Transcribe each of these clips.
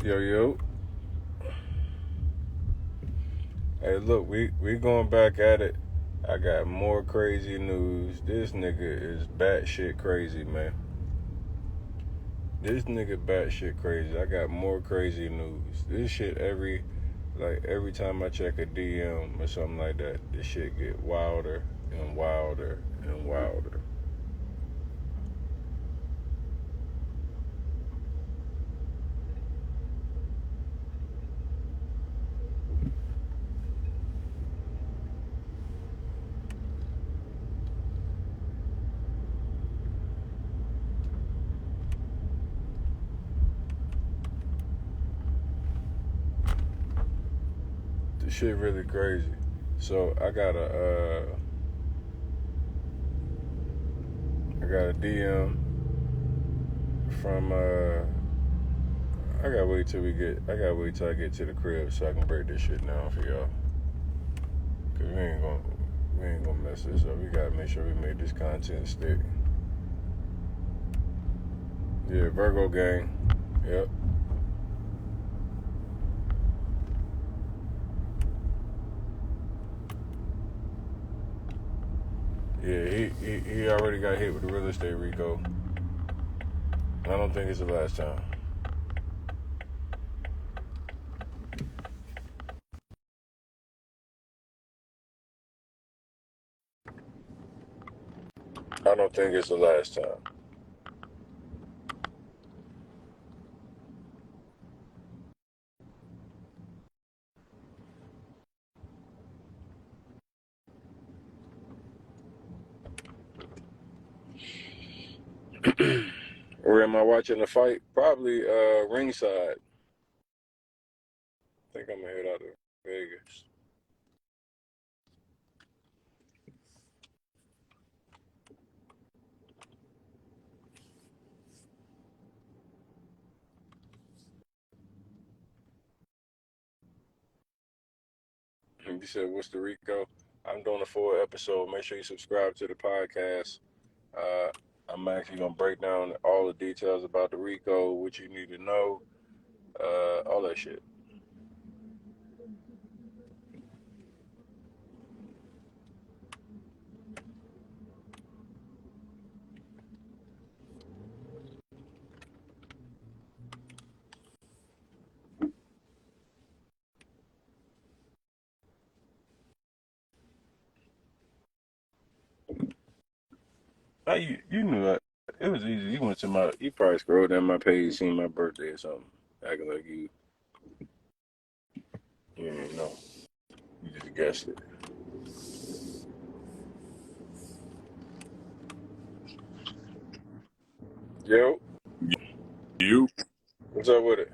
Yo, yo. Hey, look, we going back at it. I got more crazy news. This nigga is batshit crazy, man. This nigga batshit crazy. I got more crazy news. This shit every time I check a DM or something like that, this shit get wilder and wilder and wilder. This shit really crazy. So I got a DM from I gotta wait till I get to the crib so I can break this shit down for y'all. Cause we ain't gonna mess this up. We gotta make sure we make this content stick. Yeah, Virgo gang. Yep. Yeah, he already got hit with the real estate RICO. I don't think it's the last time. I don't think it's the last time. Or am I watching the fight? Probably ringside. I think I'm gonna head out to Vegas. You said, what's the RICO? I'm doing a full episode. Make sure you subscribe to the podcast. Uh, I'm actually gonna break down all the details about the RICO, what you need to know, all that shit. Now you knew that. It was easy. You probably scrolled down my page, seen my birthday or something, acting like you didn't know. You just guessed it. Yo, You? what's up with it?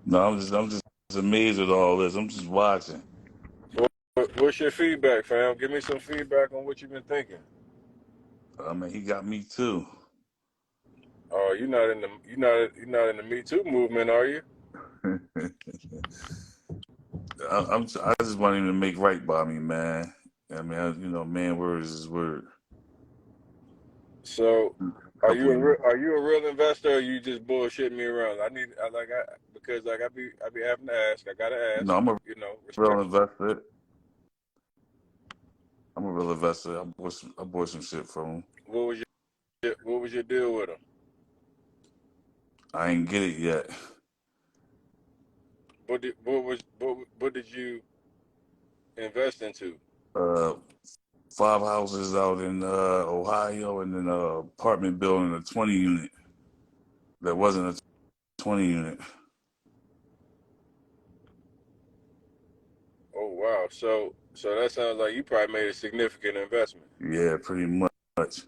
No, I'm just amazed at all this. I'm just watching. What's your feedback, fam? Give me some feedback on what you've been thinking. I mean, he got me too. Oh, you're not in the Me Too movement, are you? I just want him to make right by me, man. I mean, man, word is his word. So, Couple of are you a real investor, or you just bullshitting me around? Because I be having to ask. I gotta ask. I'm a You know, real respect. investor. I'm a real investor. I bought some shit from him. What was your deal with him? I ain't get it yet. What did you invest into? Uh, 5 houses out in Ohio, and then a apartment building, a 20 unit that wasn't a 20 unit. Oh wow. So that sounds like you probably made a significant investment. Yeah, pretty much.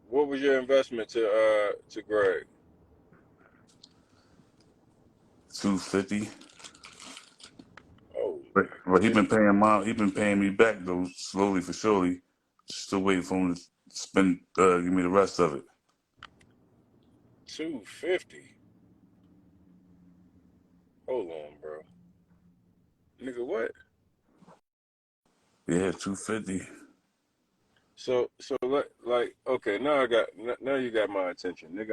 What was your investment to Greg? 250. Oh, But just he been paying me back though, slowly for surely. Still waiting for him to give me the rest of it. 250. Hold on, bro. Nigga, what? Yeah, 250. So like okay, now you got my attention, nigga.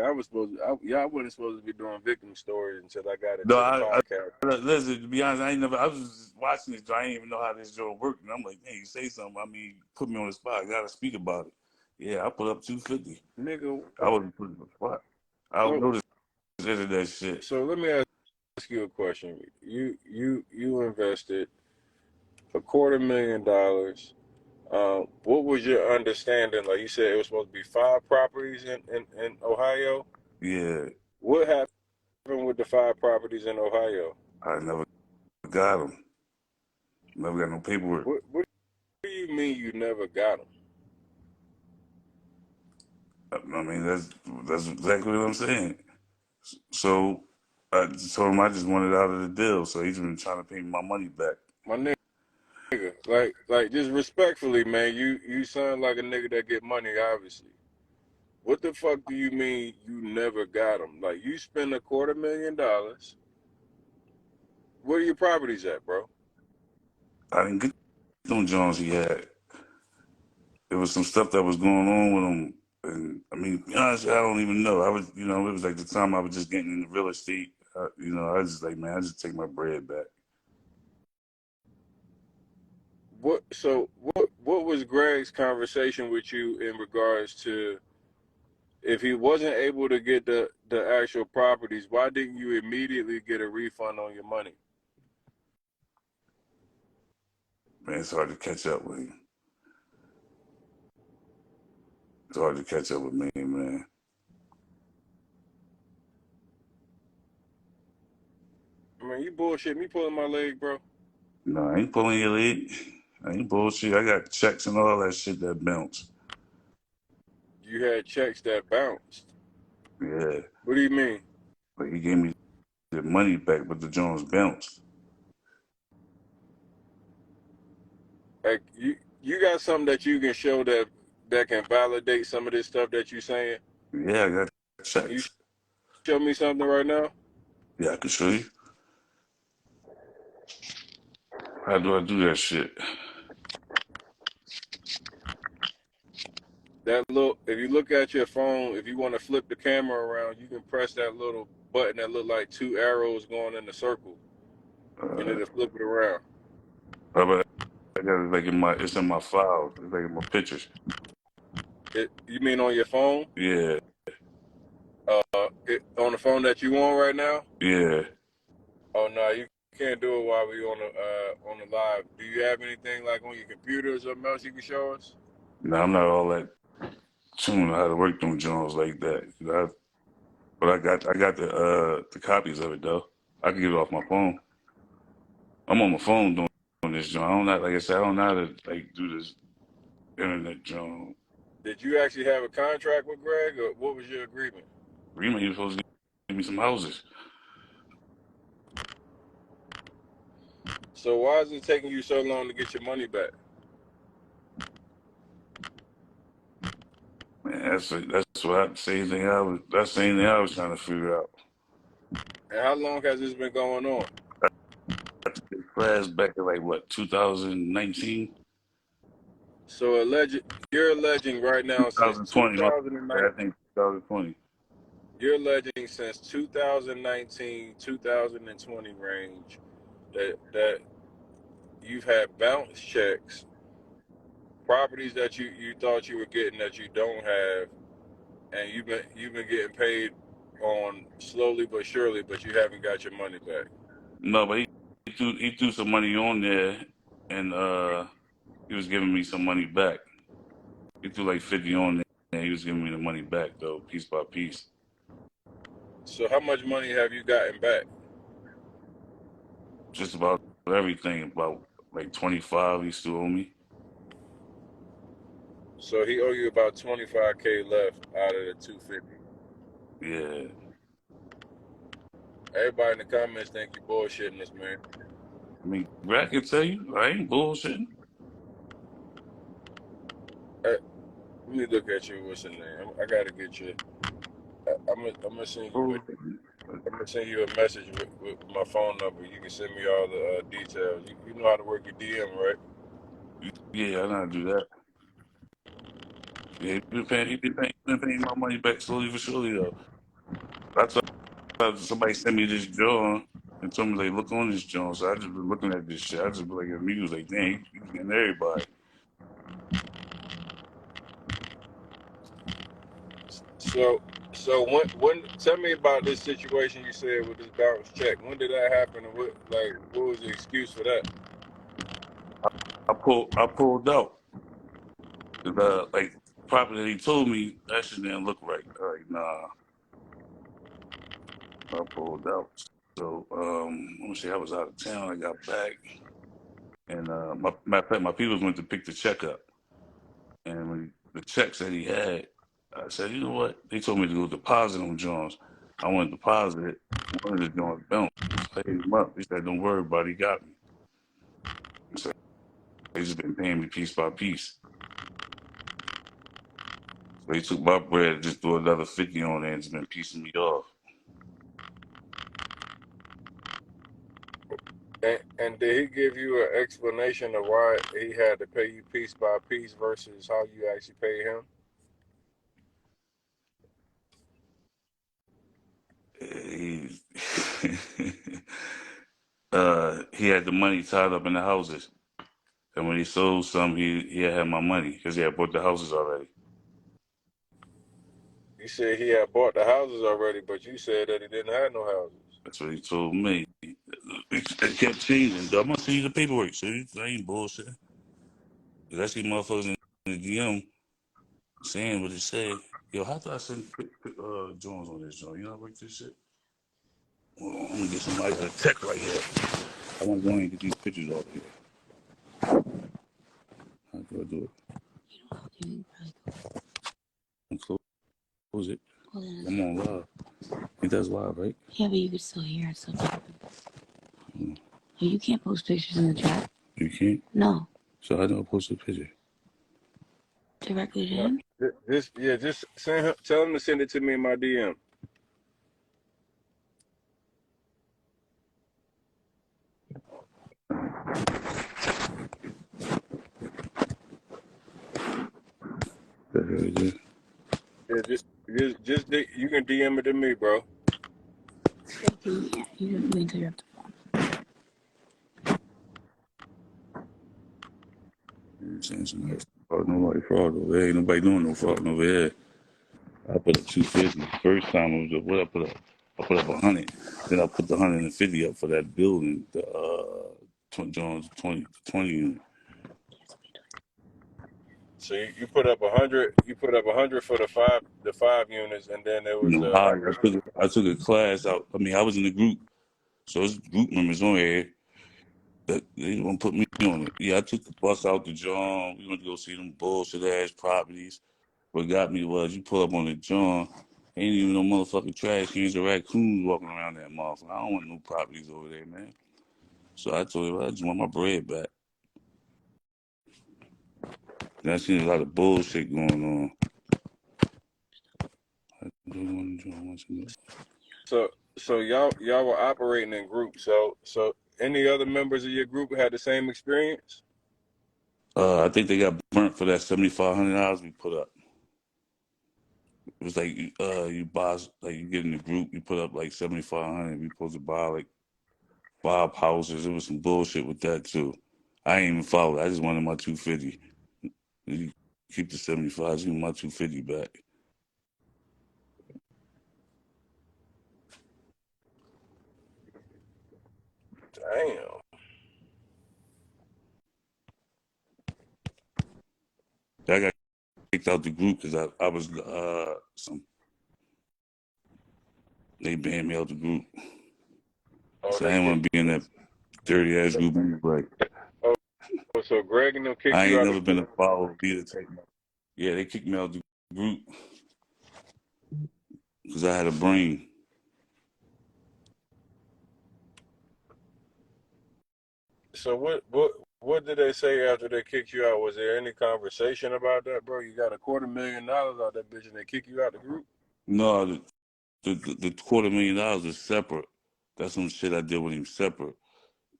Y'all wasn't supposed to be doing victim stories until I got No, into the podcast. listen. To be honest, I ain't never. I was just watching this. I didn't even know how this joint worked, and I'm like, hey, you say something. I mean, put me on the spot. I gotta speak about it. Yeah, I put up 250. Nigga, I wasn't put on the spot. I don't what, know this internet shit. so let me ask you a question. You invested $250,000. What was your understanding? Like you said, it was supposed to be 5 properties in Ohio. Yeah, What happened with the 5 properties in Ohio? I never got them. Never got no paperwork. What do you mean you never got them? I mean, that's exactly what I'm saying. So I told him I just wanted out of the deal. So he's been trying to pay me my money back. My nigga, like just respectfully, man, you sound like a nigga that get money, obviously. What the fuck do you mean you never got them? Like you spend $250,000. Where are your properties at, bro? I didn't get them Jones he had. There was some stuff that was going on with him. And I mean, to be honest, I don't even know. I was, it was like the time I was just getting into real estate. I was just like, man, I just take my bread back. What was Greg's conversation with you in regards to if he wasn't able to get the actual properties, why didn't you immediately get a refund on your money? Man, it's hard to catch up with him. It's hard to catch up with me, man. I mean, you bullshit me pulling my leg, bro. No, I ain't pulling your leg. I ain't bullshit. I got checks and all that shit that bounce. You had checks that bounced. Yeah. What do you mean? Like he gave me the money back, but the Jones bounced. Like you got something that you can show that can validate some of this stuff that you're saying? Yeah, I got Can you checks. show me something right now? Yeah, I can show you. How do I do that shit? That little, if you look at your phone, if you want to flip the camera around, you can press that little button that look like 2 arrows going in a circle, and Uh, it'll flip it around. how about I got it like it's in my files. It's like in my pictures. You mean on your phone? Yeah, On the phone that you on right now? yeah. Oh no, you can't do it while we on the live. Do you have anything like on your computer or something else you can show us? No, I'm not all that tuned on how to work them Jones like that. But I got the copies of it though. I can get it off my phone. I'm on my phone doing this John. I don't know, like I said, I don't know how to like do this internet John. Did you actually have a contract with Greg, or what was your agreement? Rima, he was supposed to give me some houses. So why is it taking you so long to get your money back? Man, that's what that's the same thing I was trying to figure out. And how long has this been going on? I took this class back in like what 2019, So you're alleging right now since 2020. My 2019. bad, I think 2020. You're alleging since 2019, 2020 range that you've had bounce checks, properties that you thought you were getting that you don't have, and you've been getting paid on slowly but surely, but you haven't got your money back. No, but he threw some money on there, and he was giving me some money back. He threw like 50 on there, and he was giving me the money back though, piece by piece. So how much money have you gotten back? Just about everything, about like 25 he still owe me. So he owe you about 25K left out of the 250. Yeah. Everybody in the comments think you bullshitting this, man. I mean, Brad can tell you, I ain't bullshitting. Let me look at you. What's your name? I gotta get you. I'm gonna send you. I'm gonna send you a message with my phone number. You can send me all the details. You know how to work your DM, right? Yeah, I know how to do that. Yeah, he been paying my money back slowly for surely though. I thought somebody sent me this joint and told me like look on this joint. So I just been looking at this shit. I just be like amused, like dang, he's getting everybody. So when tell me about this situation you said with this bounce check. When did that happen, and what was the excuse for that? I pulled out. Like property that he told me that shit didn't look right. Like nah, I pulled out. So let me see. I was out of town. I got back, and my matter of fact, my people went to pick the check up, and when the checks that he had, I said, you know what? They told me to go deposit on Jones. I went to deposit it. One of the Jones bounced. I hit him up. He said, don't worry about it. He got me. So they just been paying me piece by piece. So he took my bread and just threw another 50 on there and just been piecing me off. And did he give you an explanation of why he had to pay you piece by piece versus how you actually pay him? He, he had the money tied up in the houses. And when he sold some, he had my money because he had bought the houses already. You said he had bought the houses already, but you said that he didn't have no houses. That's what he told me. It kept changing. I'm gonna see the paperwork. See, I ain't bullshit. I see motherfuckers in the DM saying what it said. Yo, how do I send Jones on this joint? You know how to work this shit? Hold on, I'm gonna get somebody to tech right here. I want to go and get these pictures off here. How do I do it? I'm close it. I'm on live. It does live, right? Yeah, but you can still hear it. So you can't post pictures in the chat. You can't? No. So how do I post a picture? Directly to No, him? just send him, tell him to send it to me in my DM. Yeah, you can DM it to me, bro. Yeah, you can wait until you're up to phone. Nobody fraud over there. Ain't nobody doing no fraud over here. I put up 250. First time it was what I put up. I put up 100. Then I put the 150 up for that building, the Jones 20 unit. So you put up 100. You put up 100 for the five units, and then there was You know, I took a class out. I mean, I was in the group, so there's group members on here that they don't put me on it. Yeah, I took the bus out to John. We went to go see them bullshit ass properties. What got me was you pull up on the John, ain't even no motherfucking trash cans or raccoons walking around that motherfucker. I don't want no properties over there, man. So I told him I just want my bread back. And I seen a lot of bullshit going on. so y'all were operating in groups. So any other members of your group had the same experience? I think they got burnt for that $7,500 we put up. It was like you buy, like you get in the group, you put up like 7,500. We supposed to buy like 5 houses. It was some bullshit with that too. I ain't even follow it. I just wanted my 250. You keep the 75, give me my 250 back. Damn. I got kicked out the group because I was they banned me out the group. Oh, So I they didn't want kicked. to be in that dirty ass group. Like Oh, so Greg and them kicked I you ain't out of never the been group. a follower be the type. Yeah, they kicked me out the group because I had a brain. So what did they say after they kicked you out? Was there any conversation about that, bro? You got $250,000 out that bitch, and they kick you out the group? No, the $250,000 is separate. That's some shit I did with him separate.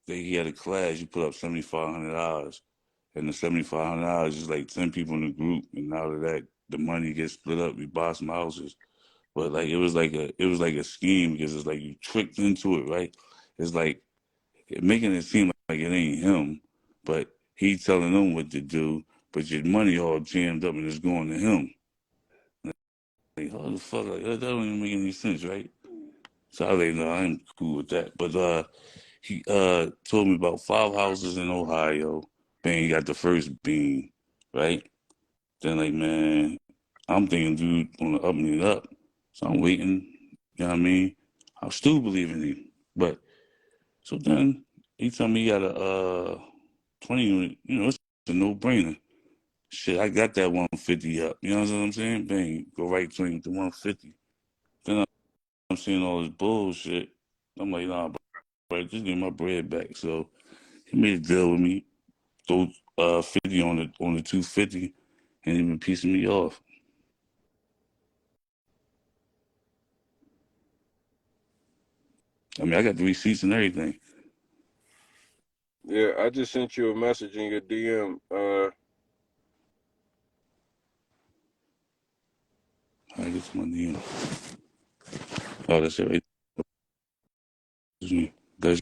He had a class. You put up $7,500, and the $7,500 is like 10 people in the group, and out of that, the money gets split up. We buy some houses, but like it was like a scheme because it's like you tricked into it, right? It's like making it seem like it ain't him, but he telling them what to do, but your money all jammed up and it's going to him. Like, how the fuck? Like, that don't even make any sense, right? So I was like, no, I'm cool with that. But he told me about 5 houses in Ohio. Bang, he got the first bean, right? Then like, man, I'm thinking dude on the up and up. So I'm waiting, you know what I mean? I still believe in him. But so then he told me he got a 20 unit, it's a no brainer. Shit, I got that 150 up. You know what I'm saying? Bang, go right to him to 150. Then I'm seeing all this bullshit. I'm like, nah, bro, just give my bread back. So he made a deal with me, throw 50 on the 250, and he been piecing me off. I mean, I got the receipts and everything. Yeah, I just sent you a message in your DM. I get to my DM. Oh, that's it right. That's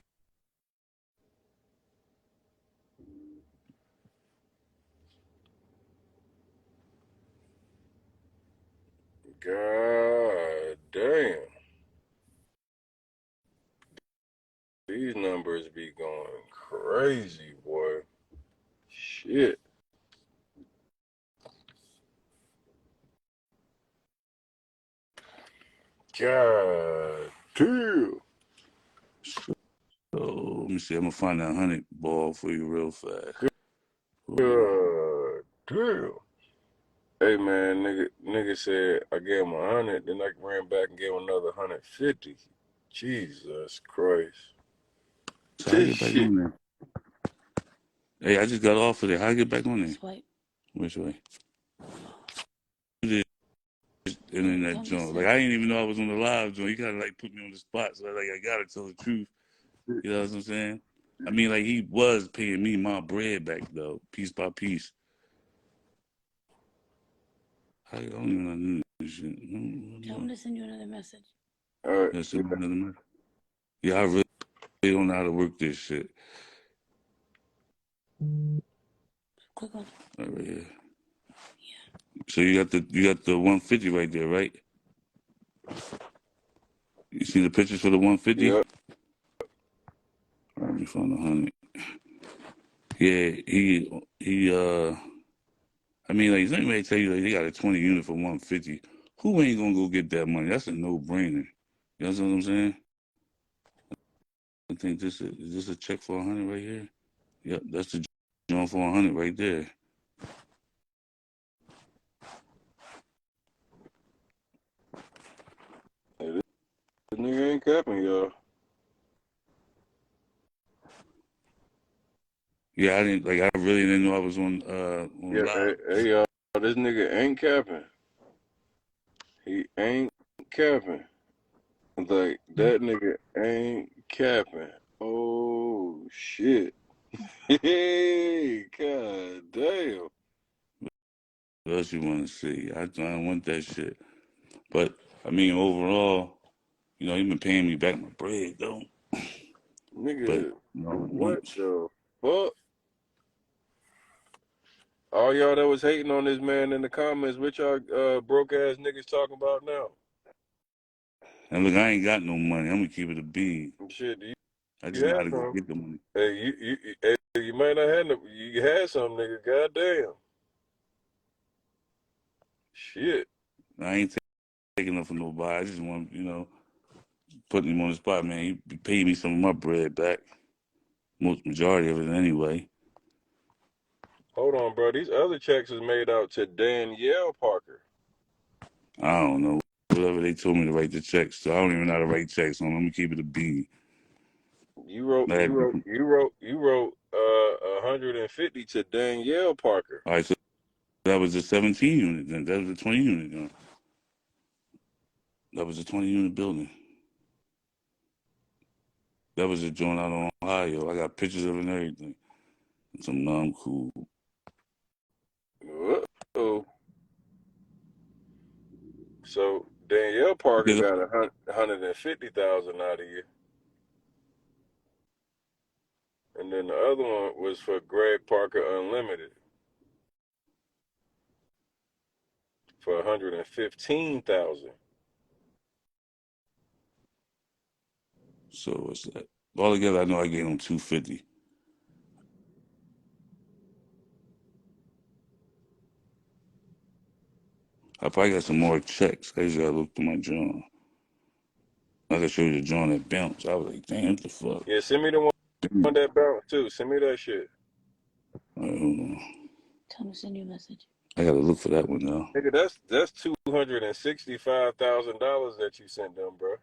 God damn. These numbers be going crazy, boy. Shit. God damn. so. Let me see. I'm gonna find that 100 ball for you real fast. Hold on. God damn. Hey man, nigga said I gave him 100, then I ran back and gave him another 150. Jesus Christ. So I This get back shit. on there. Hey, I just got off of there. How I get back on there? Swipe. Which way? Internet Don't joint. listen. Like I didn't even know I was on the live joint. He kind of like put me on the spot, so I gotta tell the truth. You know what I'm saying? I mean, like he was paying me my bread back though, piece by piece. I don't even know this shit. Tell him to send you another message. All right. That's another matter. Yeah, I really don't know how to work this shit. Click on it. Right here. So you got the 150 right there, right? You see the pictures for the 150? Yep. Let me find 100. Yeah, I mean, like, let me tell you, like, they got a 20 unit for 150. Who ain't gonna go get that money? That's a no-brainer. You know what I'm saying? I think is this a check for 100 right here? Yep, that's the joint for 100 right there. Hey, this nigga ain't capping, y'all. Yeah, I really didn't know I was on Yeah, live. hey y'all. This nigga ain't capping. He ain't capping. Like, that nigga ain't capping. Oh, shit. Hey, god damn. What else you want to see? I don't want that shit. But I mean, overall, he been paying me back my bread though. But Nigga, what once the fuck? All y'all that was hating on this man in the comments, what y'all broke ass niggas talking about now? and look, I ain't got no money. I'm gonna keep it a bean. Shit, I you just know how had to go some. get the money. Hey, you might not have no, you had some, nigga. Goddamn. Shit. I ain't taking up for nobody. I just want, putting him on the spot, man. He paid me some of my bread back. Most majority of it anyway. Hold on, bro. These other checks is made out to Danielle Parker. I don't know. Whatever they told me to write the checks. So I don't even know how to write checks, so I'm gonna keep it a bean. You wrote, All you wrote, you wrote, you wrote 150 to Danielle Parker. right, so that was a 17 unit then. That was a 20 unit then. That was a 20 unit building. That was a joint out in Ohio. I got pictures of it and everything. Some non cool. Uh-oh. So Danielle Parker Get got 150,000 out of you, and then the other one was for Greg Parker Unlimited for 115,000. So what's that? Altogether, I know I gave him 250. I probably got some more checks. I just gotta look through my journal. I can show you the joint that bounced. I was like, damn, what the fuck? Yeah, send me the one that bounced too. Send me that shit. All right, hold on. Tell me to send you a message. I gotta look for that one now. Nigga, that's $265,000 that you sent them, bro.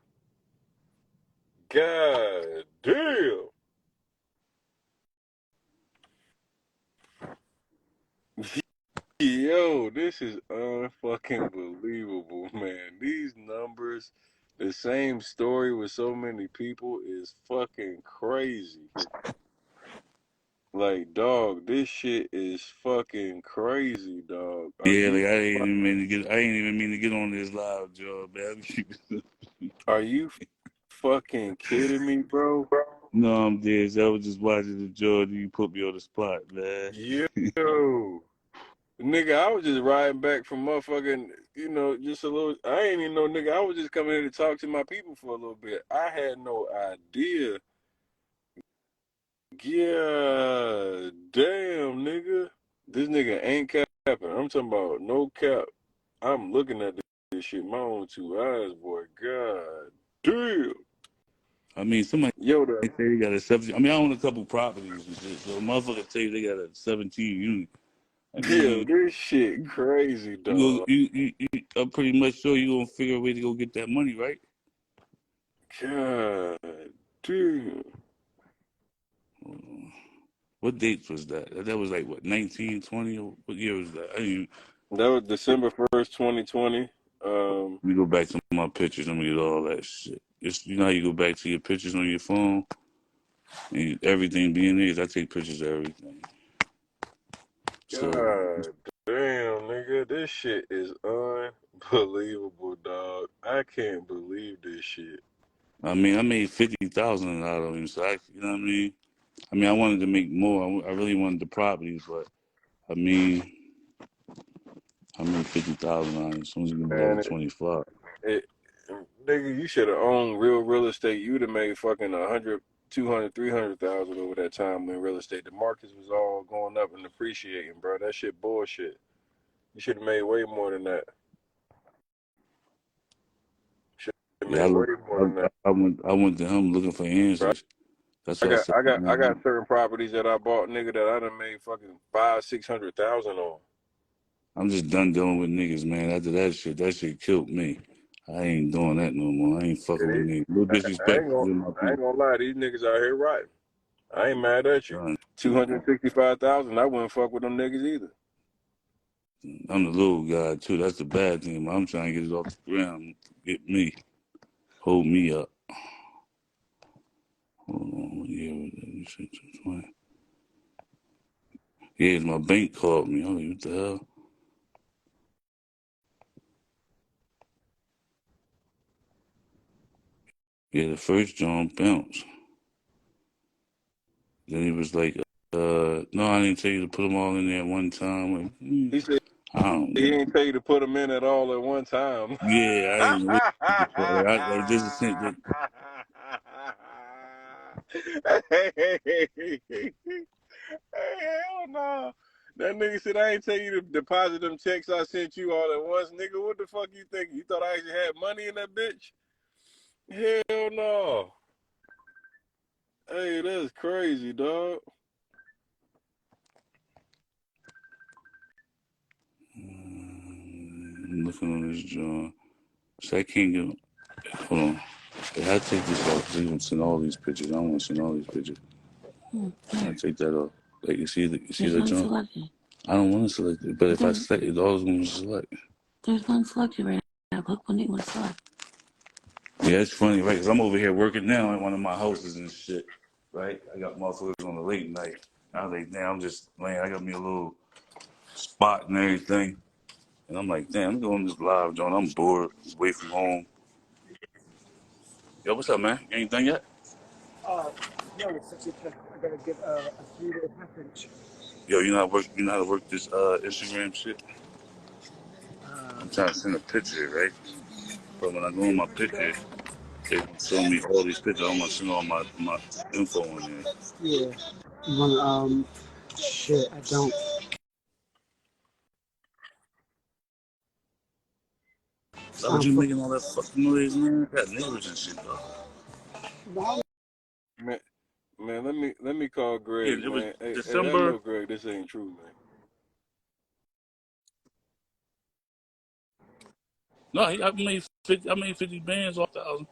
God damn. Yo, this is unfucking believable, man. These numbers, the same story with so many people is fucking crazy. Like, dog, this shit is fucking crazy, dog. Yeah, like I ain't even mean to get on this live, Joe, man. Are you fucking kidding me, bro? No, I'm dead. I was just watching the George. You put me on the spot, man. Yo. Nigga, I was just riding back from motherfucking, just a little. I ain't even know, nigga. I was just coming here to talk to my people for a little bit. I had no idea. Yeah, damn, nigga. This nigga ain't capping. I'm talking about no cap. I'm looking at this shit with my own two eyes, boy. God damn. I mean, somebody Yo, say they got a 17. I mean, I own a couple properties and shit. So a motherfucker tell you they got a 17 unit. I yo, mean, this shit crazy, you go, dog. I'm pretty much sure you gonna figure a way to go get that money, right? God damn. What dates was that? That was like what, 1920? What year was that? I didn't even, That was December 1st, 2020. let me go back to my pictures. Let me get all that shit. It's, you know how you go back to your pictures on your phone and everything being there. I take pictures of everything. So God damn, nigga, this shit is unbelievable, dog. I can't believe this shit. I mean, I made 50,000 out of him. So you know what I mean. I mean, I wanted to make more. I really wanted the properties, but I mean, I made 50,000 on it. Someone's gonna be like Man, 25. it, nigga, you should have owned real estate. You'd have made fucking 100, 200, 300,000 over that time when real estate. The markets was all going up and appreciating, bro. That shit bullshit. You should have made way more than that. Should have Yeah, made way more than that, I went to him looking for bro. answers. That's I what I got, said. I got, I got certain properties that I bought, nigga, that I done made fucking 500,000, 600,000 on. I'm just done dealing with niggas, man. After that shit killed me. I ain't doing that no more. I ain't fucking with niggas. No I disrespect ain't to gonna, my I people. ain't gonna lie. These niggas out here right. I ain't mad at you. Done. 265,000. I wouldn't fuck with them niggas either. I'm the little guy too. That's the bad thing. But I'm trying to get it off the ground. Get me. Hold me up. Hold on. Yeah, yeah, my bank called me. I'm like, what the hell? Yeah, the first John bounced. Then he was like, no, I didn't tell you to put them all in there at one time. Like, He said I don't he know. ain't tell you to put them in at all at one time. Yeah, I didn't know what the fuck. Like this is that. Hell no. That nigga said I ain't tell you to deposit them checks I sent you all at once, nigga. What the fuck you think? You thought I actually had money in that bitch? Hell no. Hey, that's crazy, dog. I'm looking on this John. So I can't get. Hold on. If I take this off, because gonna send all these pictures. I don't want to send all these pictures. I take that off. Like you see the one John. selected. I don't want to select it, but if I select it, all it's going to select. There's one selected right now. Click one that you want to select. Yeah, it's funny, right? Because I'm over here working now at one of my houses and shit, right? I got motherfuckers on the late night. I was like, damn, I'm just laying. I got me a little spot and everything. And I'm like, damn, I'm going this live, John. I'm bored, away from home. Yo, what's up, man? You ain't done yet? No, it's I gotta get a 3-day package. Yo, you know how to work this Instagram shit? I'm trying to send a picture, right? But when I go in my picture, they show me all these pictures. I'm gonna send all my info in there. Yeah. You wanna, shit, I don't. Why would you making all that fucking noise, man? Got neighbors and shit, though. Man, let me call Yeah, Greg, it was man. Hey, I December. know Greg, this ain't true, man. No, I made 50 bands off 1,000.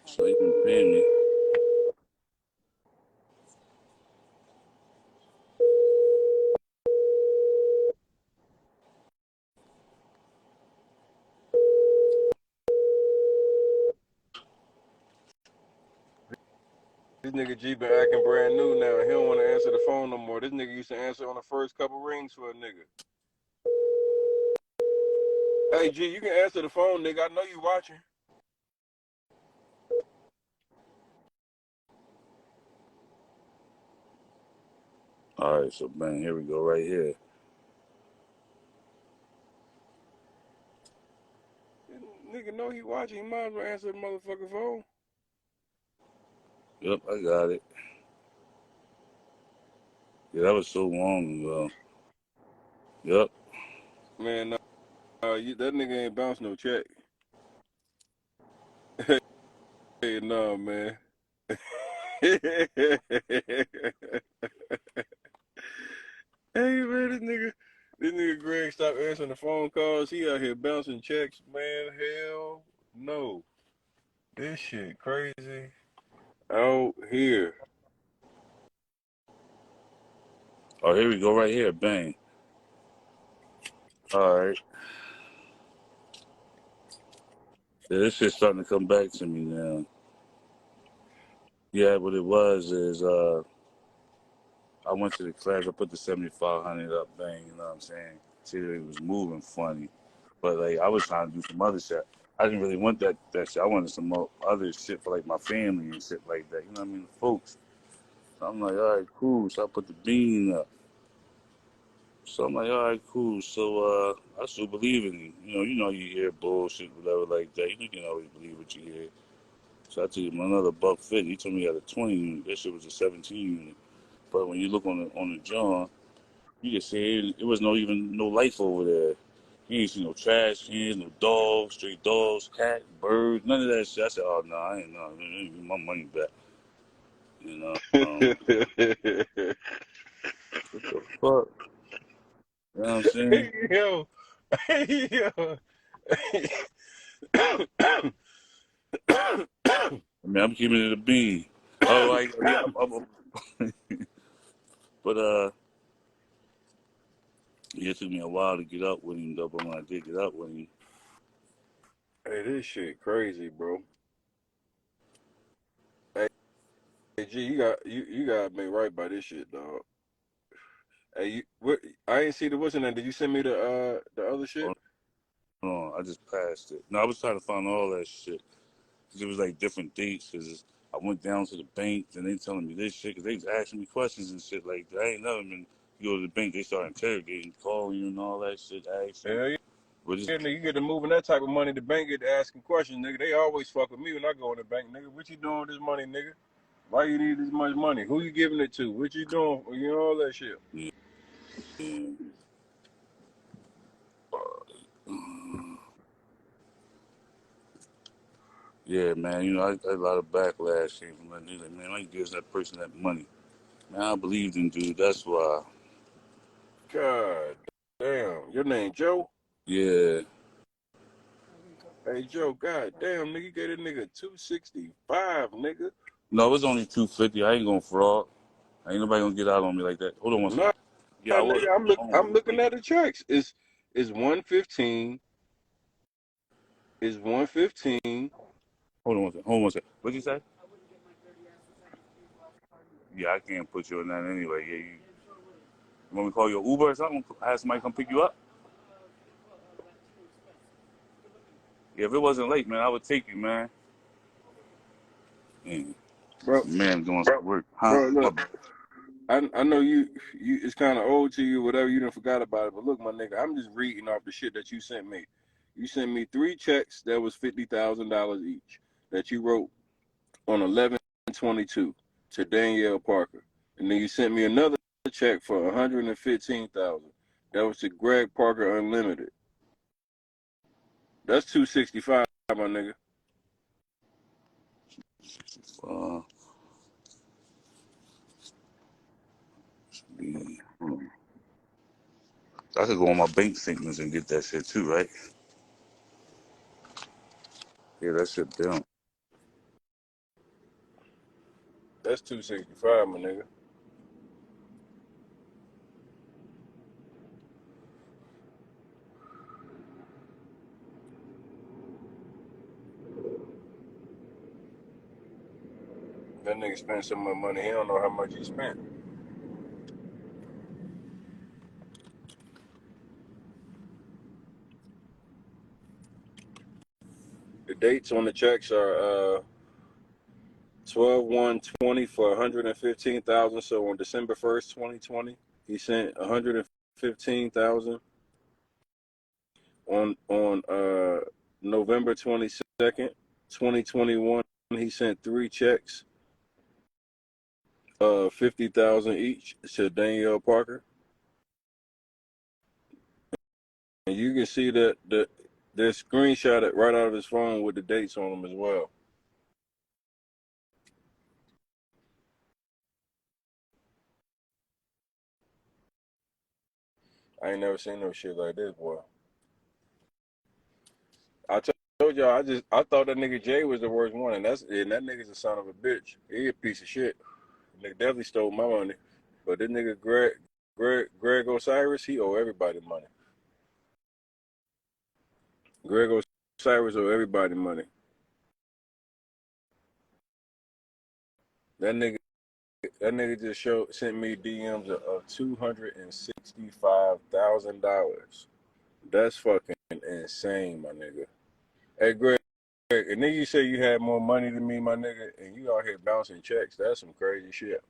So you can pay me. This nigga G been acting brand new now. He don't want to answer the phone no more. This nigga used to answer on the first couple rings for a nigga. Hey G, you can answer the phone, nigga. I know you watching. All right, so bang, here we go, right here. This nigga know he watching. He might as well answer the motherfucking phone. Yep, I got it. Yeah, that was so long ago. Yep. Man, that nigga ain't bounce no check. Hey, no, man. Hey, man, this nigga Greg stopped answering the phone calls. He out here bouncing checks, man. Hell no. This shit crazy out here. Oh, here we go, right here, bang. All right. Yeah, this shit's starting to come back to me now. Yeah, what it was is I went to the class. I put the 7,500 up, bang. You know what I'm saying? See, it was moving funny, but like I was trying to do some other shit. I didn't really want that shit. I wanted some more other shit for like my family and shit like that. You know what I mean? The folks. So I'm like, all right, cool. So I put the bean up. So I'm like, all right, cool. So I still believe in you. You know, you hear bullshit, whatever like that. You can always believe what you hear. So I took him another $150. He told me he had a 20 unit. That shit was a 17 unit. But when you look on the John, you can see it was no life over there. You ain't see no trash cans, no dogs, stray dogs, cat, birds, none of that shit. I said, oh no, I ain't no, my money back. You know, what the fuck? You know what I'm saying? Hey, yo. Hey, yo. I mean, I'm keeping it a bean. Oh, like yeah, but it took me a while to get up with him though. But when I did get up with him, Hey, this shit crazy, bro. Hey, G, you got me right by this shit, dog. Hey, I ain't see the what's in there. Did you send me the other shit? hold on, I just passed it. No, I was trying to find all that shit because it was like different dates. Because I went down to the bank and they telling me this shit because they was asking me questions and shit like that. I ain't never been. You go to the bank, they start interrogating, calling you and all that shit, asking. Hell But it's yeah, nigga. You get to moving that type of money, the bank get to asking questions, nigga. They always fuck with me when I go in the bank, nigga. What you doing with this money, nigga? Why you need this much money? Who you giving it to? What you doing? You know all that shit. yeah. Yeah, man, you know, I got a lot of backlash came from that nigga. Man, I gives that person that money. Man, I believed in dude. That's why. God damn. Your name Joe? Yeah. Hey Joe, god damn, nigga, you gave a nigga 265, nigga. No, it was only 250. I ain't gonna fraud. Ain't nobody gonna get out on me like that. Hold on one second. Nah, Yeah, I was. I'm looking at the checks. It's 115. is 115. Hold on one second. Hold on one second. What'd you say? Yeah, I can't put you on that anyway. Yeah, you want me to call you an Uber or something? Have somebody come pick you up? Yeah, if it wasn't late, man, I would take you, man. Bro, Man, doing some work, huh? bro, look, I know you it's kind of old to you, whatever. You done forgot about it, but look, my nigga, I'm just reading off the shit that you sent me. You sent me 3 checks that was $50,000 each that you wrote on 11/22 to Danielle Parker, and then you sent me another check for 115,000. That was to Greg Parker Unlimited. That's 265, my nigga. Uh, I could go on my bank statements and get that shit too, right? Yeah, that shit down. That's 265, my nigga. That nigga spent so much money, he don't know how much he spent. The dates on the checks are 12/1/20 for 115,000. So on December 1st, 2020, he sent 115,000. On November 22nd, 2021, he sent 3 checks, 50,000 each to Danielle Parker. And you can see that they're screenshotted right out of his phone with the dates on them as well. I ain't never seen no shit like this, boy. I told y'all, I thought that nigga Jay was the worst one, and that nigga's a son of a bitch. He a piece of shit. Nigga definitely stole my money. But this nigga Greg Osiris, he owe everybody money. Greg Osiris owe everybody money. That nigga just sent me DMs of $265,000. That's fucking insane, my nigga. Hey Greg, and then you say you had more money than me, my nigga, and you out here bouncing checks. That's some crazy shit.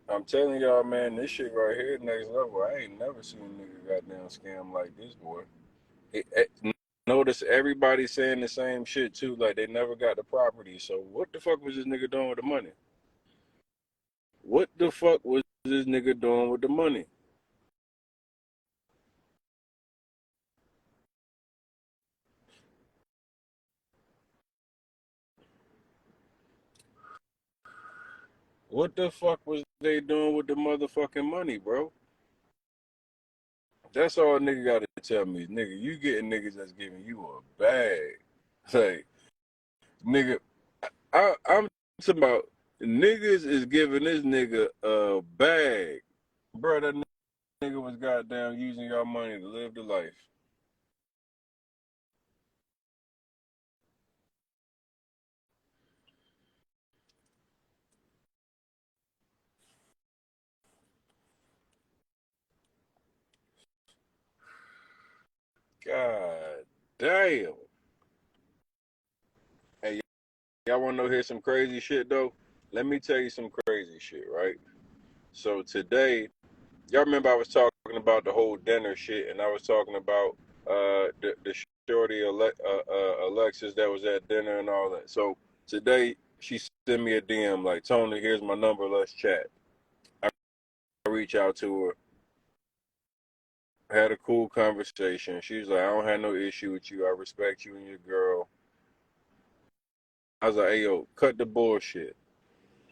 I'm telling y'all, man, this shit right here, next level. I ain't never seen a nigga goddamn scam like this, boy. Notice everybody saying the same shit too, like they never got the property. So what the fuck was this nigga doing with the money? What the fuck was this nigga doing with the money? What the fuck was they doing with the motherfucking money, bro? That's all nigga gotta tell me. Nigga, you getting niggas that's giving you a bag. Like, nigga, I'm talking about niggas is giving this nigga a bag. Bro, that nigga was goddamn using y'all money to live the life. God damn. Hey, y'all wanna know hear some crazy shit though? Let me tell you some crazy shit, right? So today, y'all remember I was talking about the whole dinner shit, and I was talking about the shorty Alexis that was at dinner and all that. So today she sent me a DM like, Tony, here's my number, let's chat. I reach out to her, had a cool conversation. She was like, I don't have no issue with you. I respect you and your girl. I was like, hey, yo, cut the bullshit.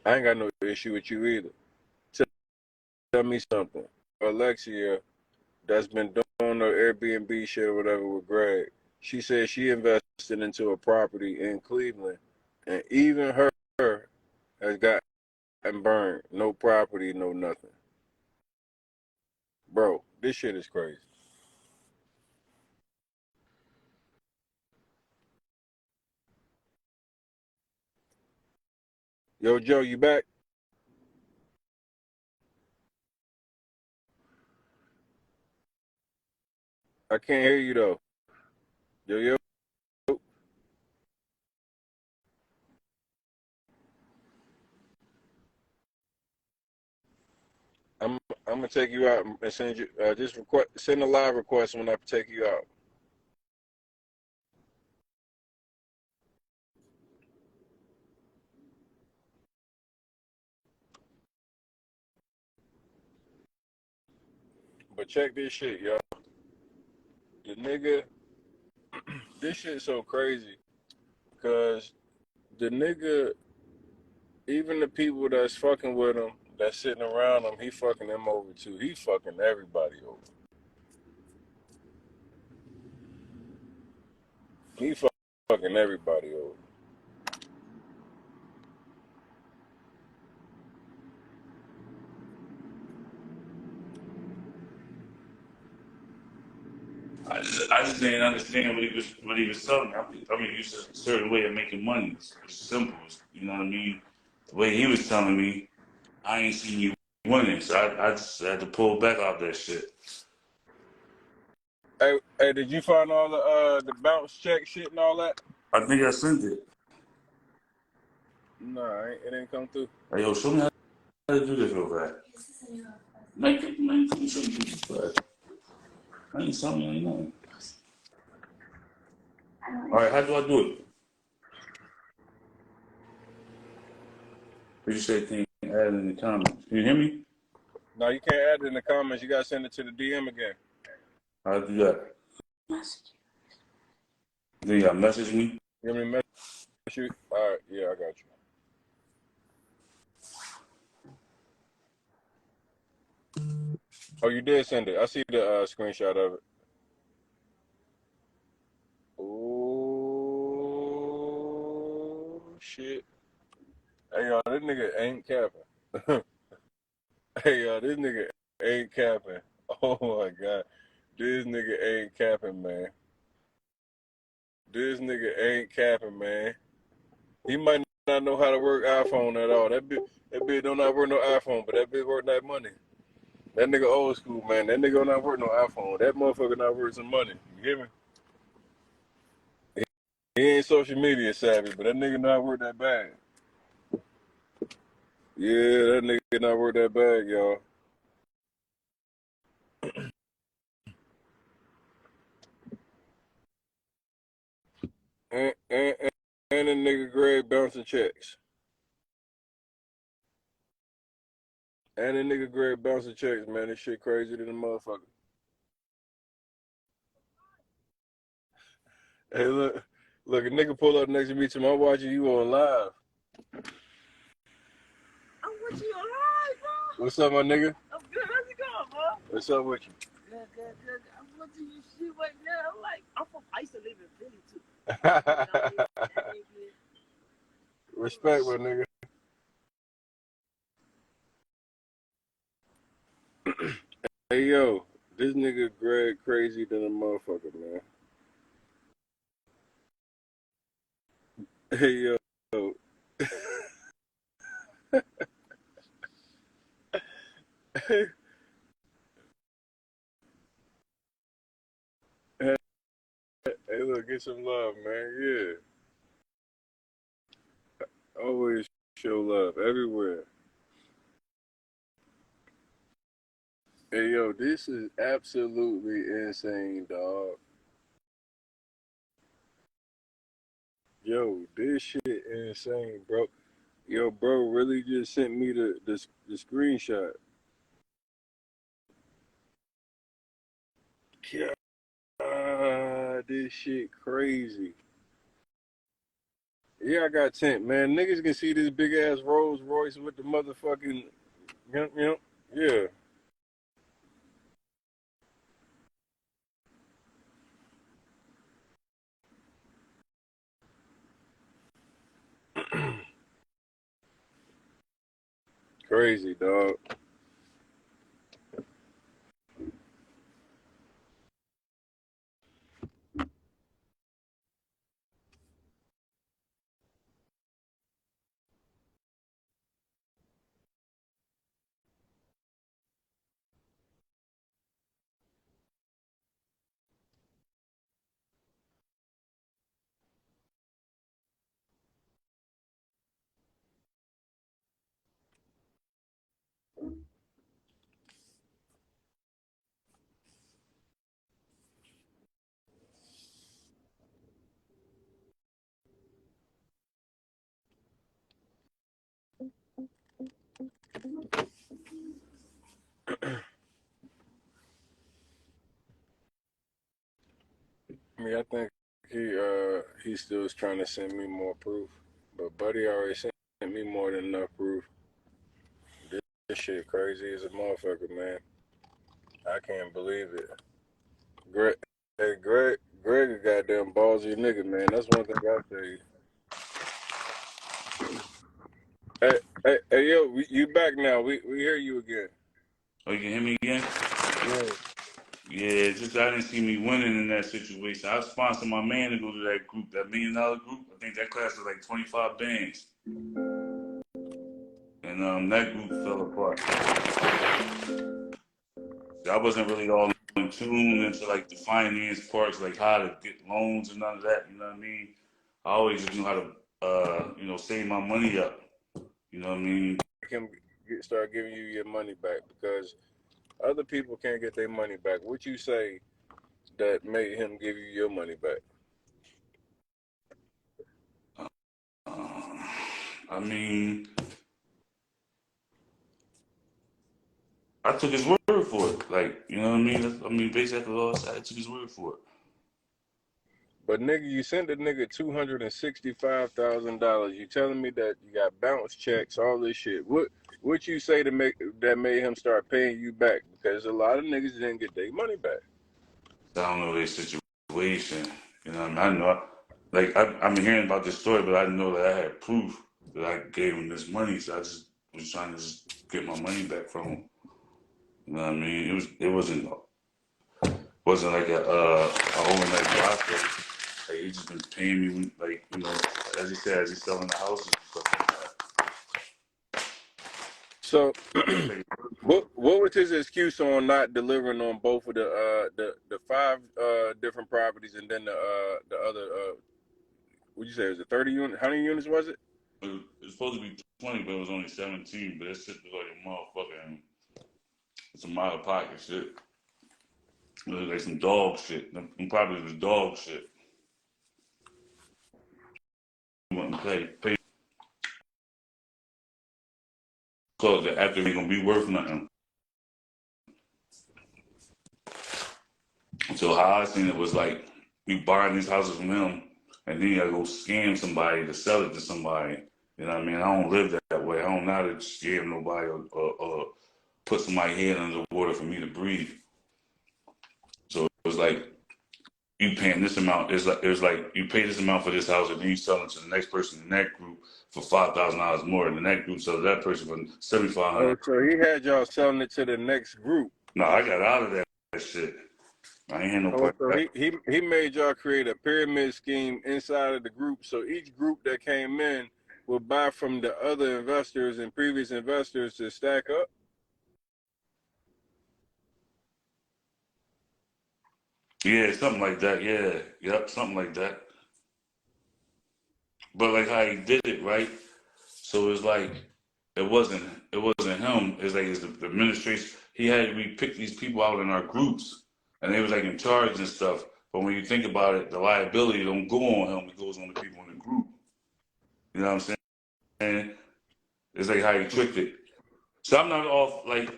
I ain't got no issue with you either. Tell me something. Alexia, that's been doing her Airbnb shit or whatever with Greg, she said she invested into a property in Cleveland, and even her has gotten burned. No property, no nothing. Bro, this shit is crazy. Yo, Joe, you back? I can't hear you though. Yo. I'm I'm gonna take you out and send you just send a live request when I take you out. But check this shit, yo. The nigga, this shit's so crazy because the nigga, even the people that's fucking with him, that's sitting around him, he fucking them over too. He fucking everybody over. He fucking everybody over. I just didn't understand what he was telling me. I mean, it's a certain way of making money. It's simple. You know what I mean? The way he was telling me, I ain't seen you winning, so I just had to pull back off that shit. Hey, did you find all the bounce check shit and all that? I think I sent it. Nah, it didn't come through. Hey, yo, show me how to do this real fast. Make it, man. Show me this fast. I ain't telling you nothing. All right, how do I do it? What you say? Can you add in the comments? Can you hear me? No, you can't add it in the comments. You gotta send it to the DM again. How do that? Then you got message me. You want me to message you? All right, yeah, I got you. Oh, you did send it. I see the screenshot of it. Oh shit! Hey y'all, this nigga ain't capping. Hey y'all, this nigga ain't capping. Oh my god, this nigga ain't capping, man. This nigga ain't capping, man. He might not know how to work iPhone at all. That bitch don't not work no iPhone, but that bitch work that money. That nigga old school, man. That nigga don't not work no iPhone. That motherfucker not worth some money. You hear me? He ain't social media savvy, but that nigga not worth that bag. Yeah, that nigga not worth that bag, y'all. And the nigga Greg bouncing checks. And the nigga Greg bouncing checks, man. This shit crazy than a motherfucker. Hey, look, a nigga pull up next to me to me. I'm watching you on live. I'm watching you on live, bro. What's up, my nigga? I'm good. How's it going, bro? What's up with you? Good. I'm watching you shit right now. I'm like, I used to live in Philly too. Respect, my nigga. Hey, yo, this nigga Greg crazy than a motherfucker, man. Hey, yo. Hey, look, get some love, man. Yeah. Always show love everywhere. Hey, yo, this is absolutely insane, dog. Yo, this shit insane, bro. Yo, bro, really just sent me the screenshot. God, this shit crazy. Yeah, I got tent, man. Niggas can see this big ass Rolls Royce with the motherfucking, yeah. Crazy, dog. I mean, I think he still is trying to send me more proof, but Buddy already sent me more than enough proof. This shit crazy as a motherfucker, man. I can't believe it. Greg, hey, Greg, a goddamn ballsy nigga, man. That's one thing I tell you. Hey, yo, you back now? We hear you again. Oh, you can hear me again? Yeah. Yeah, just I didn't see me winning in that situation. I sponsored my man to go to that group, that $1 million group. I think that class was like 25 bands. And that group fell apart. I wasn't really all in tune into like the finance parts, like how to get loans and none of that. You know what I mean? I always just knew how to, save my money up. You know what I mean? Him start giving you your money back because other people can't get their money back. What you say that made him give you your money back? Uh, I mean, I took his word for it. Like, you know what I mean? Basically, all I took his word for it. But nigga, you sent the nigga $265,000. You telling me that you got bounce checks, all this shit. What you say to make that made him start paying you back? Because a lot of niggas didn't get their money back. I don't know their situation. You know what I mean? I'm hearing about this story, but I didn't know that I had proof that I gave him this money. So I just was trying to just get my money back from him. You know what I mean? It wasn't like a overnight process. Like he just been paying me, like, as he said, as he's selling the houses and stuff like that. So, I take it what was his excuse on not delivering on both of the five different properties and then the other what you say, was it 30 units? How many units was it? it was supposed to be 20, but it was only 17. But that shit was like a motherfucking, it's a mile pocket shit. It was like some dog shit. Them probably was dog shit. Wouldn't pay close that after they gonna be worth nothing. So how I seen it was like we buying these houses from him, and then you gotta go scam somebody to sell it to somebody. You know what I mean? I don't live that way. I don't know how to scam nobody or put somebody's head under the water for me to breathe. So it was like you paying this amount. It was like you pay this amount for this house, and then you sell it to the next person in that group for $5,000 more, and the next group sells that person for 7,500. Oh, so he had y'all selling it to the next group. No, I got out of that shit. I ain't had no Oh, part so of that. he made y'all create a pyramid scheme inside of the group. So each group that came in would buy from the other investors and previous investors to stack up. Yeah, something like that. Yeah, yep, something like that. But like how he did it, right? So it's like it wasn't him. It's like it's the administration. He had we pick these people out in our groups, and they was like in charge and stuff. But when you think about it, the liability don't go on him. It goes on the people in the group. You know what I'm saying? It's like how he tricked it. So I'm not all like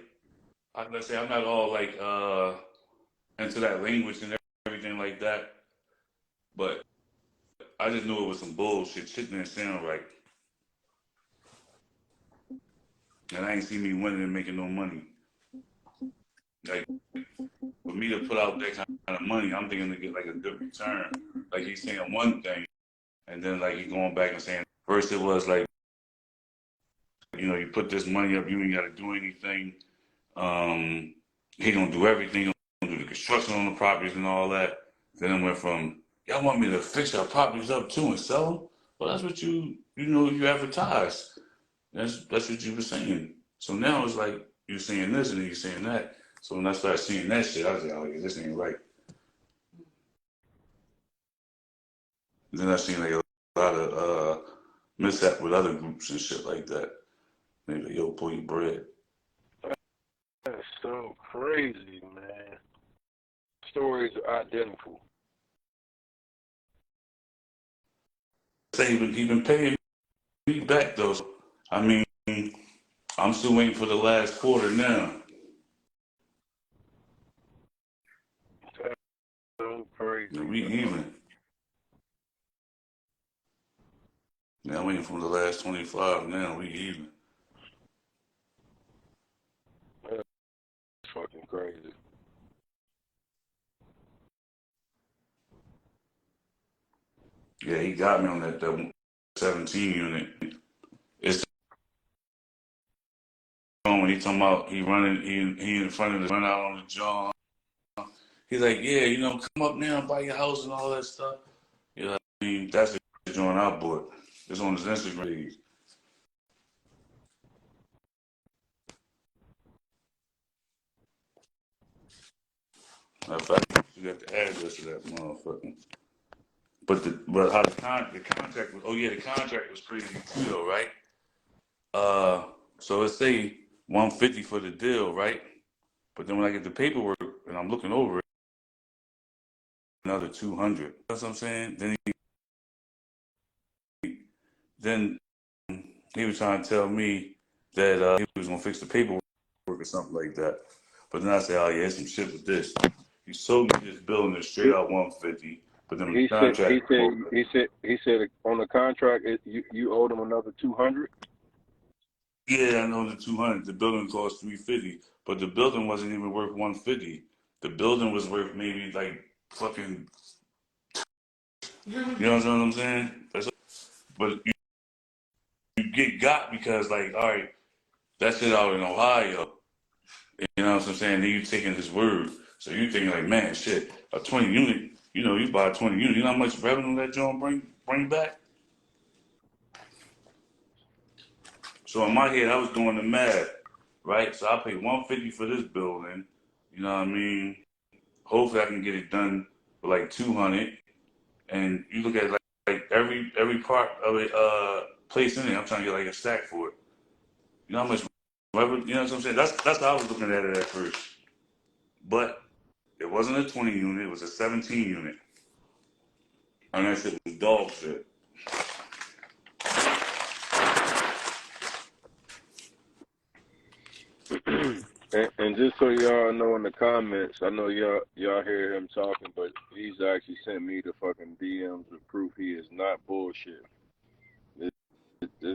let's say I'm not all like into that language and everything like that. But I just knew it was some bullshit. Shit didn't sound right. And I ain't see me winning and making no money. Like, for me to put out that kind of money, I'm thinking to get like a good return. Like he's saying one thing, and then like he's going back and saying, first it was like, you know, you put this money up, you ain't got to do anything. He gonna do everything. He gonna do the construction on the properties and all that. Then it went from, y'all want me to fix our properties up too and sell them? Well, that's what you advertise. That's what you were saying. So now it's like you're saying this and then you're saying that. So when I started seeing that shit, I was like, oh yeah, this ain't right. And then I seen like a lot of mishap with other groups and shit like that. They like, yo, pull your bread. That's so crazy, man. Stories are identical. Say he been paying me back though. I mean, I'm still waiting for the last quarter now. That's so crazy. We even. Now I'm waiting for the last 25 now. We even. That's fucking crazy. Yeah, he got me on that 17 unit. It's the when he talking about he in front of the run out on the John. He's like, yeah, you know, come up now and buy your house and all that stuff. You know, I mean, that's the joint I bought. It's on his Instagram page. Matter of fact, you got the address of that motherfucker. But how the contract was? Oh yeah, the contract was crazy too, though, right? So let's say 150 for the deal, right? But then when I get the paperwork and I'm looking over it, another 200. That's what I'm saying. Then he was trying to tell me that he was gonna fix the paperwork or something like that. But then I said, oh yeah, some shit with this. He sold me this building straight out 150. But then the contract. He said on the contract you owed him another 200. Yeah, I know the 200. The building cost 350, but the building wasn't even worth 150. The building was worth maybe like fucking. You know what I'm saying? But you get got because like, all right, that shit out in Ohio. You know what I'm saying? Then you taking his word, so you thinking like, man, shit, a 20 unit. You know, you buy a 20 unit. You know how much revenue that joint bring back? So in my head, I was doing the math, right? So I paid 150 for this building. You know what I mean? Hopefully, I can get it done for like 200. And you look at like every part of it, place in it. I'm trying to get like a stack for it. You know how much revenue? You know what I'm saying? That's how I was looking at it at first. But it wasn't a 20 unit. It was a 17 unit. And that shit was dog shit. And just so y'all know in the comments, I know y'all hear him talking, but he's actually sent me the fucking DMs with proof he is not bullshit. This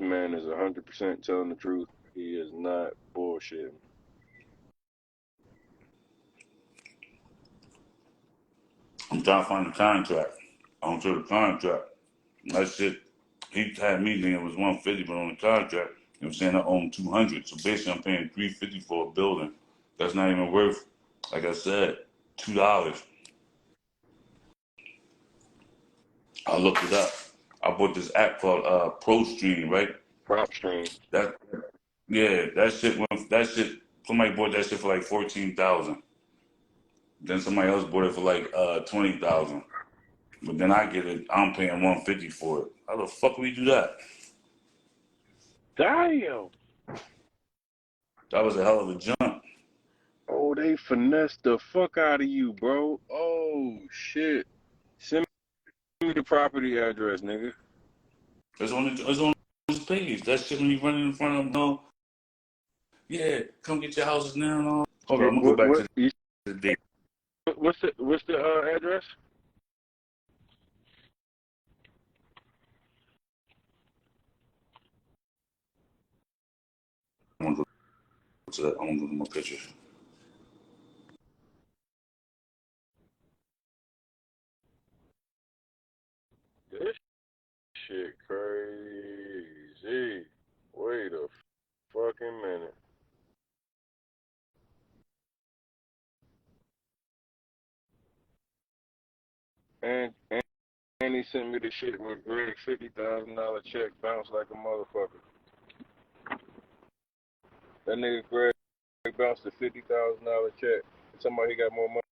man is 100% telling the truth. He is not bullshit. I'm trying to find the contract. I don't show the contract. That shit, he had me thinking it was 150, but on the contract, you know what I'm saying, I own 200. So basically, I'm paying 350 for a building that's not even worth, like I said, $2. I looked it up. I bought this app called ProStream, right? PropStream. That yeah, that shit. Somebody bought that shit for like 14,000. Then somebody else bought it for like 20,000. But then I get it. I'm paying 150 for it. How the fuck we do that? Damn. That was a hell of a jump. Oh, they finessed the fuck out of you, bro. Oh, shit. Send me the property address, nigga. It's on his page. That shit when you running in front of him. No, yeah, come get your houses now and all. Hold on, I'm gonna go back to the date. What's the address? want to go to that. I want to go to my picture. This shit crazy. Wait a fucking minute. And he sent me the shit with Greg $50,000 check bounced like a motherfucker. That nigga Greg bounced a $50,000 check. Somebody he got more money